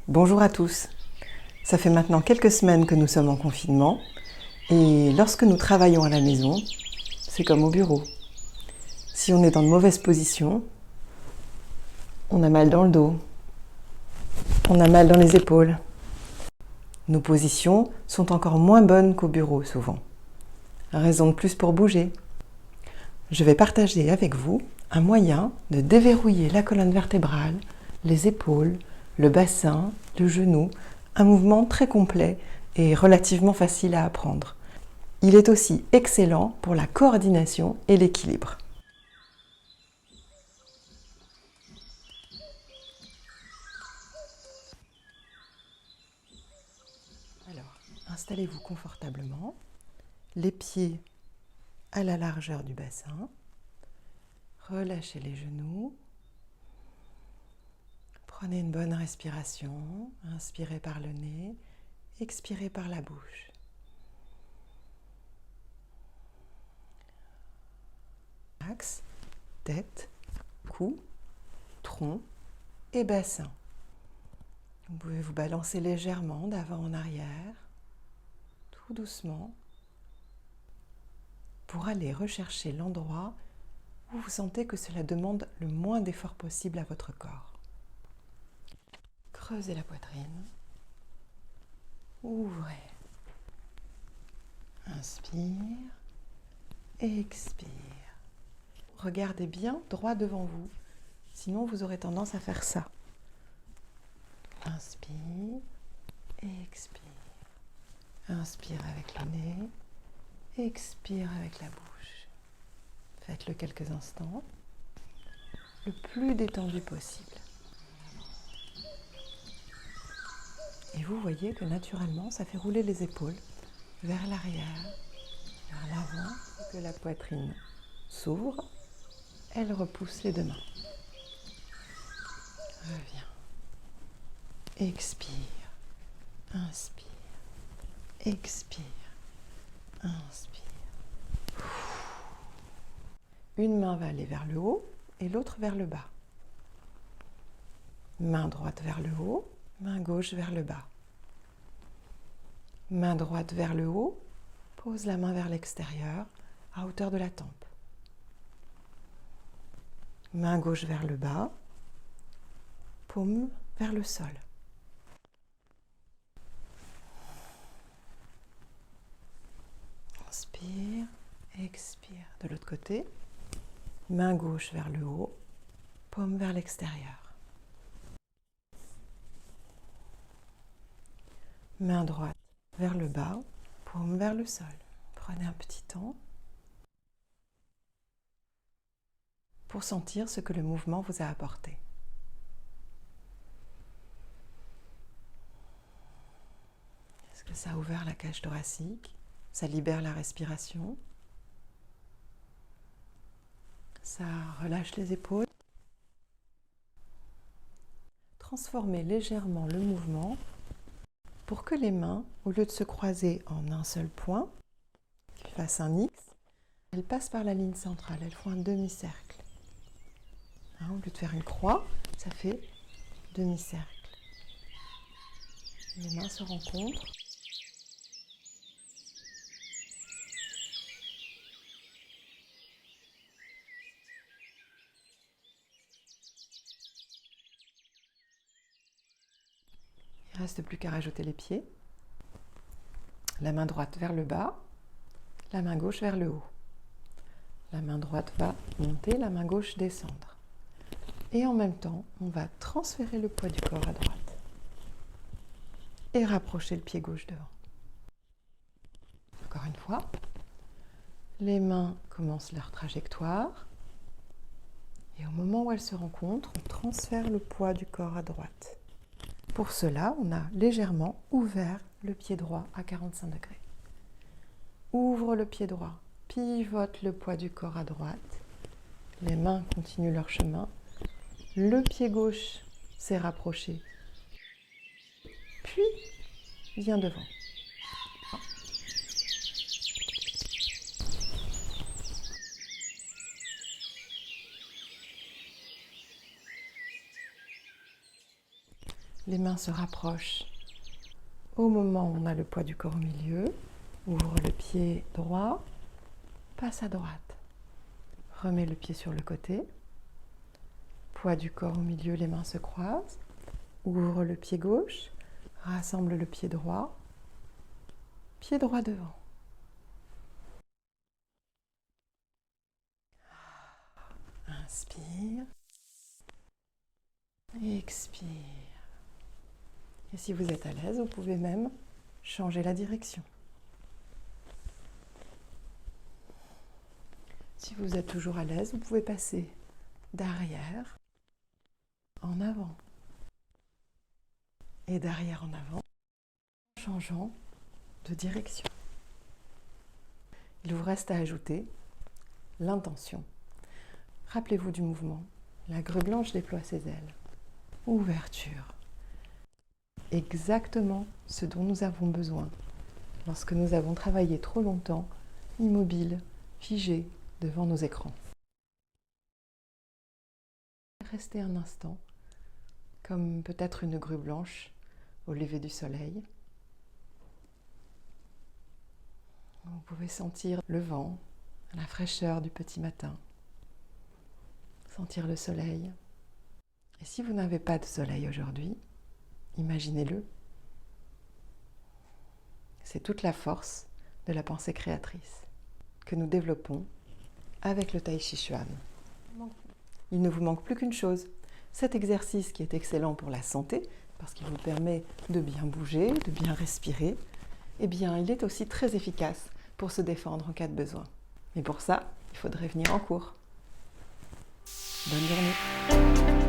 Bonjour à tous. Ça fait maintenant quelques semaines que nous sommes en confinement et lorsque nous travaillons à la maison, c'est comme au bureau. Si on est dans de mauvaises positions, on a mal dans le dos, on a mal dans les épaules. Nos positions sont encore moins bonnes qu'au bureau souvent. Raison de plus pour bouger. Je vais partager avec vous un moyen de déverrouiller la colonne vertébrale, les épaules, le bassin, le genou, un mouvement très complet et relativement facile à apprendre. Il est aussi excellent pour la coordination et l'équilibre. Alors, installez-vous confortablement, les pieds à la largeur du bassin, relâchez les genoux, prenez une bonne respiration, inspirez par le nez, expirez par la bouche. Axe, tête, cou, tronc et bassin. Vous pouvez vous balancer légèrement d'avant en arrière, tout doucement, pour aller rechercher l'endroit où vous sentez que cela demande le moins d'effort possible à votre corps. Creusez la poitrine, ouvrez, inspire, expire. Regardez bien droit devant vous, sinon vous aurez tendance à faire ça. Inspire, expire. Inspire avec le nez, expire avec la bouche. Faites-le quelques instants, le plus détendu possible. Et vous voyez que naturellement, ça fait rouler les épaules vers l'arrière, vers l'avant, et que la poitrine s'ouvre. Elle repousse les deux mains. Reviens. Expire. Inspire. Expire. Inspire. Une main va aller vers le haut et l'autre vers le bas. Main droite vers le haut, main gauche vers le bas. Main droite vers le haut, pose la main vers l'extérieur, à hauteur de la tempe. Main gauche vers le bas, paume vers le sol. Inspire, expire. De l'autre côté, main gauche vers le haut, paume vers l'extérieur. Main droite vers le bas, paume vers le sol. Prenez un petit temps pour sentir ce que le mouvement vous a apporté. Est-ce que ça a ouvert la cage thoracique? Ça libère la respiration? Ça relâche les épaules? Transformez légèrement le mouvement pour que les mains, au lieu de se croiser en un seul point, qu'ils fassent un X, elles passent par la ligne centrale, elles font un demi-cercle. Au lieu de faire une croix, ça fait demi-cercle. Les mains se rencontrent. Il ne reste plus qu'à rajouter les pieds. La main droite vers le bas, la main gauche vers le haut. La main droite va monter, la main gauche descendre. Et en même temps, on va transférer le poids du corps à droite. Et rapprocher le pied gauche devant. Encore une fois, les mains commencent leur trajectoire. Et au moment où elles se rencontrent, on transfère le poids du corps à droite. Pour cela, on a légèrement ouvert le pied droit à 45 degrés. Ouvre le pied droit, pivote le poids du corps à droite. Les mains continuent leur chemin. Le pied gauche s'est rapproché, puis vient devant. Les mains se rapprochent au moment où on a le poids du corps au milieu. Ouvre le pied droit, passe à droite. Remets le pied sur le côté. Poids du corps au milieu, les mains se croisent. Ouvre le pied gauche, rassemble le pied droit devant. Inspire. Expire. Et si vous êtes à l'aise, vous pouvez même changer la direction. Si vous êtes toujours à l'aise, vous pouvez passer d'arrière en avant et d'arrière en avant en changeant de direction. Il vous reste à ajouter l'intention. Rappelez-vous du mouvement. La grue blanche déploie ses ailes. Ouverture. Exactement ce dont nous avons besoin lorsque nous avons travaillé trop longtemps, immobiles, figés devant nos écrans. Restez un instant, comme peut-être une grue blanche au lever du soleil. Vous pouvez sentir le vent, la fraîcheur du petit matin, sentir le soleil. Et si vous n'avez pas de soleil aujourd'hui, imaginez-le. C'est toute la force de la pensée créatrice que nous développons avec le Tai Chi Chuan. Il ne vous manque plus qu'une chose. Cet exercice qui est excellent pour la santé, parce qu'il vous permet de bien bouger, de bien respirer, eh bien, il est aussi très efficace pour se défendre en cas de besoin. Et pour ça, il faudrait venir en cours. Bonne journée.